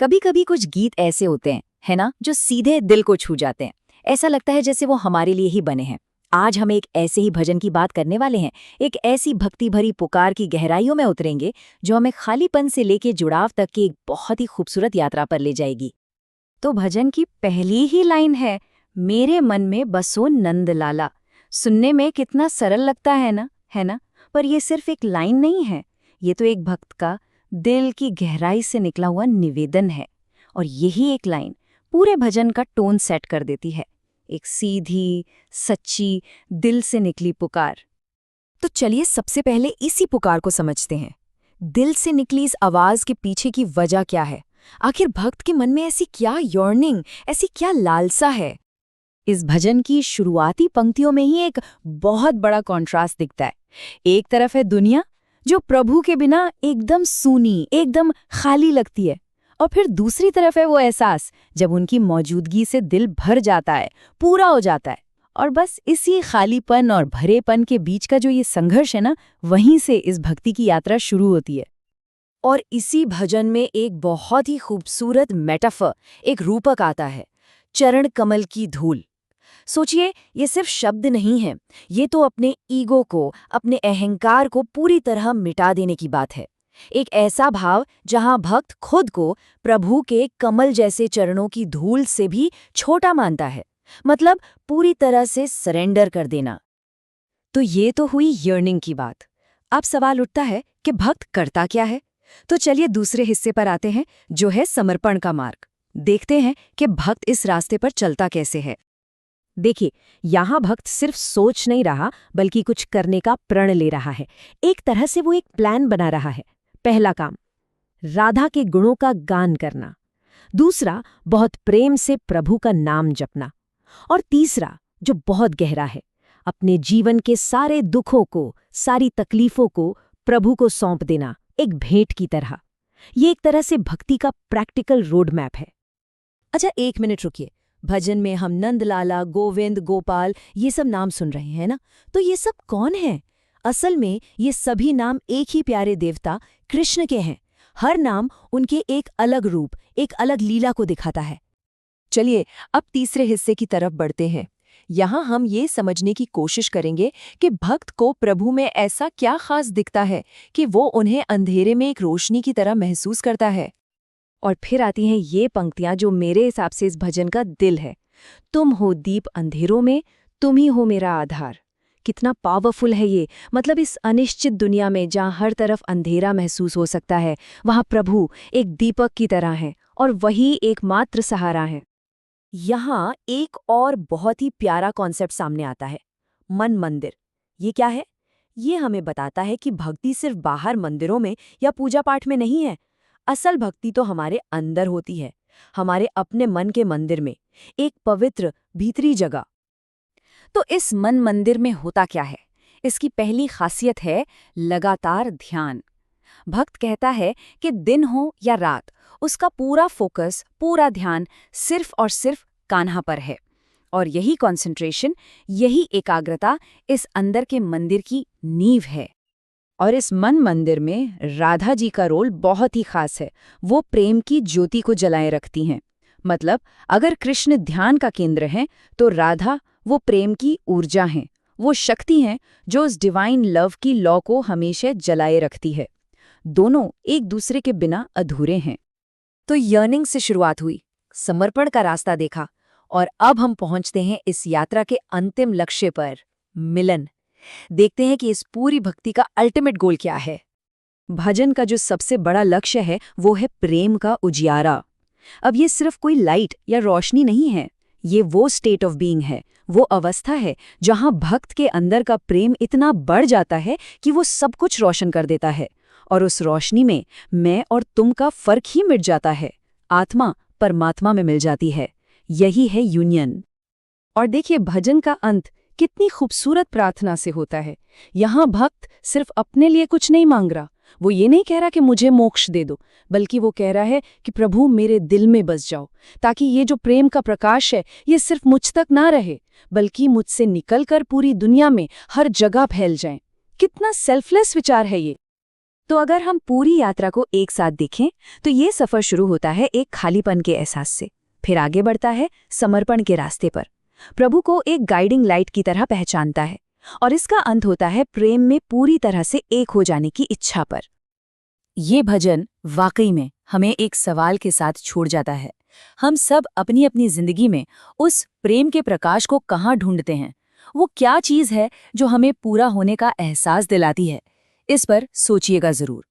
कभी कभी कुछ गीत ऐसे होते हैं, है ना, जो सीधे दिल को छू जाते हैं। ऐसा लगता है जैसे वो हमारे लिए ही बने हैं। आज हम एक ऐसे ही भजन की बात करने वाले हैं। एक ऐसी भक्ति भरी पुकार की गहराइयों में उतरेंगे जो हमें खालीपन से लेके जुड़ाव तक की एक बहुत ही खूबसूरत यात्रा पर ले जाएगी। तो भजन की पहली ही लाइन है, मेरे मन में बसो नंद लाला। सुनने में कितना सरल लगता है ना? पर यह सिर्फ एक लाइन नहीं है, ये तो एक भक्त का दिल की गहराई से निकला हुआ निवेदन है। और यही एक लाइन पूरे भजन का टोन सेट कर देती है। एक सीधी, सच्ची, दिल से निकली पुकार। तो चलिए सबसे पहले इसी पुकार को समझते हैं। दिल से निकली इस आवाज के पीछे की वजह क्या है? आखिर भक्त के मन में ऐसी क्या यॉर्निंग, ऐसी क्या लालसा है? इस भजन की शुरुआती पंक्तियों में ही एक बहुत बड़ा कॉन्ट्रास्ट दिखता है। एक तरफ है दुनिया जो प्रभु के बिना एकदम सूनी, एकदम खाली लगती है, और फिर दूसरी तरफ है वो एहसास जब उनकी मौजूदगी से दिल भर जाता है, पूरा हो जाता है। और बस इसी खालीपन और भरेपन के बीच का जो ये संघर्ष है ना, वहीं से इस भक्ति की यात्रा शुरू होती है। और इसी भजन में एक बहुत ही खूबसूरत मेटाफर, एक रूपक आता है, चरण कमल की धूल। सोचिए, ये सिर्फ शब्द नहीं है, ये तो अपने ईगो को, अपने अहंकार को पूरी तरह मिटा देने की बात है। एक ऐसा भाव जहां भक्त खुद को प्रभु के कमल जैसे चरणों की धूल से भी छोटा मानता है, मतलब पूरी तरह से सरेंडर कर देना। तो ये तो हुई यर्निंग की बात। अब सवाल उठता है कि भक्त करता क्या है? तो चलिए दूसरे हिस्से पर आते हैं, जो है समर्पण का मार्ग। देखते हैं कि भक्त इस रास्ते पर चलता कैसे है। देखिए, यहाँ भक्त सिर्फ सोच नहीं रहा, बल्कि कुछ करने का प्रण ले रहा है। एक तरह से वो एक प्लान बना रहा है। पहला काम, राधा के गुणों का गान करना। दूसरा, बहुत प्रेम से प्रभु का नाम जपना। और तीसरा, जो बहुत गहरा है, अपने जीवन के सारे दुखों को, सारी तकलीफों को प्रभु को सौंप देना, एक भेंट की तरह। ये एक तरह से भक्ति का प्रैक्टिकल रोड मैप है। अच्छा, एक मिनट रुकिए। भजन में हम नंदलाला, गोविंद, गोपाल ये सब नाम सुन रहे हैं ना, तो ये सब कौन है? असल में ये सभी नाम एक ही प्यारे देवता कृष्ण के हैं। हर नाम उनके एक अलग रूप, एक अलग लीला को दिखाता है। चलिए अब तीसरे हिस्से की तरफ बढ़ते हैं। यहाँ हम ये समझने की कोशिश करेंगे कि भक्त को प्रभु में ऐसा क्या खास दिखता है कि वो उन्हें अंधेरे में एक रोशनी की तरह महसूस करता है। और फिर आती हैं ये पंक्तियां जो मेरे हिसाब से इस भजन का दिल है। तुम हो दीप अंधेरों में, तुम ही हो मेरा आधार। कितना पावरफुल है ये। मतलब इस अनिश्चित दुनिया में जहाँ हर तरफ अंधेरा महसूस हो सकता है, वहाँ प्रभु एक दीपक की तरह हैं और वही एकमात्र सहारा है। यहाँ एक और बहुत ही प्यारा कॉन्सेप्ट सामने आता है, मन मंदिर। ये क्या है? ये हमें बताता है कि भक्ति सिर्फ बाहर मंदिरों में या पूजा पाठ में नहीं है। असल भक्ति तो हमारे अंदर होती है, हमारे अपने मन के मंदिर में, एक पवित्र भीतरी जगह। तो इस मन मंदिर में होता क्या है? इसकी पहली खासियत है लगातार ध्यान। भक्त कहता है कि दिन हो या रात, उसका पूरा फोकस, पूरा ध्यान सिर्फ और सिर्फ कान्हा पर है। और यही कंसंट्रेशन, यही एकाग्रता इस अंदर के मंदिर की नींव है। और इस मन मंदिर में राधा जी का रोल बहुत ही खास है। वो प्रेम की ज्योति को जलाए रखती हैं। मतलब अगर कृष्ण ध्यान का केंद्र हैं, तो राधा वो प्रेम की ऊर्जा हैं, वो शक्ति हैं जो उस डिवाइन लव की लौ को हमेशा जलाए रखती है। दोनों एक दूसरे के बिना अधूरे हैं। तो यर्निंग से शुरुआत हुई, समर्पण का रास्ता देखा, और अब हम पहुंचते हैं इस यात्रा के अंतिम लक्ष्य पर, मिलन। देखते हैं कि इस पूरी भक्ति का अल्टीमेट गोल क्या है। भजन का जो सबसे बड़ा लक्ष्य है वो है प्रेम का उजियारा। अब ये सिर्फ कोई लाइट या रोशनी नहीं है, ये वो स्टेट ऑफ बीइंग है, वो अवस्था है जहां भक्त के अंदर का प्रेम इतना बढ़ जाता है कि वो सब कुछ रोशन कर देता है। और उस रोशनी में मैं और तुम का फर्क ही मिट जाता है, आत्मा परमात्मा में मिल जाती है। यही है यूनियन। और देखिए भजन का अंत कितनी खूबसूरत प्रार्थना से होता है। यहाँ भक्त सिर्फ अपने लिए कुछ नहीं मांग रहा, वो ये नहीं कह रहा कि मुझे मोक्ष दे दो, बल्कि वो कह रहा है कि प्रभु मेरे दिल में बस जाओ, ताकि ये जो प्रेम का प्रकाश है ये सिर्फ मुझ तक ना रहे, बल्कि मुझसे निकलकर पूरी दुनिया में हर जगह फैल जाए। कितना सेल्फलेस विचार है ये। तो अगर हम पूरी यात्रा को एक साथ देखें तो ये सफर शुरू होता है एक खालीपन के एहसास से, फिर आगे बढ़ता है समर्पण के रास्ते पर, प्रभु को एक गाइडिंग लाइट की तरह पहचानता है, और इसका अंत होता है प्रेम में पूरी तरह से एक हो जाने की इच्छा पर। ये भजन वाकई में हमें एक सवाल के साथ छोड़ जाता है। हम सब अपनी अपनी जिंदगी में उस प्रेम के प्रकाश को कहाँ ढूंढते हैं? वो क्या चीज़ है जो हमें पूरा होने का एहसास दिलाती है? इस पर सोचिएगा जरूर।